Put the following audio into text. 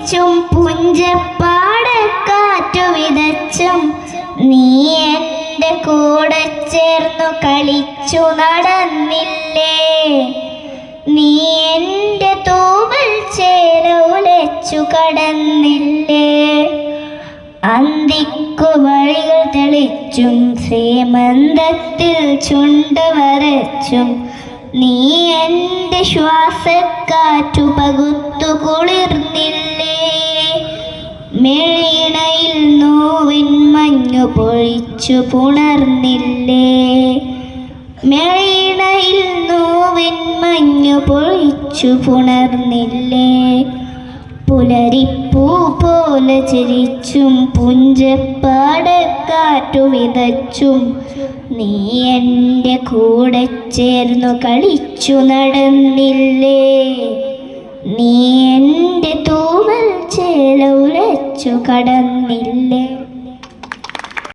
പൊഴിച്ചും പുഞ്ചപ്പാടക്കാറ്റു വിതച്ചും നീ എൻ്റെ കൂടെ ചേർന്നു കളിച്ചു നടന്നില്ലേ. നീ എൻ്റെ തൂവൽ ചേല ഉലച്ചു കടന്നില്ലേ. അന്തിക്കു വഴികൾ തെളിച്ചും ശ്രീമന്തത്തിൽ ചുണ്ട് വരച്ചും നീ എൻ്റെ ശ്വാസക്കാറ്റു പകുത്തു കുളിർന്നില്ലേ. മെഴിണയിൽ നോവിൻ മഞ്ഞു പൊഴിച്ചു പുണർന്നില്ലേ. മെഴിണയിൽ നോവിൻ മഞ്ഞു പൊഴിച്ചു പുണർന്നില്ലേ. പുലരിപ്പൂ പോലെ ചിരിച്ചും പുഞ്ചപ്പാടക്കാറ്റു വിതച്ചും നീ എൻ്റെ കൂടെ ചേർന്നു കളിച്ചു നടന്നില്ലേ. നീ എൻ്റെ തൂവൽ ചേല ഉലച്ചു കടന്നില്ലേ.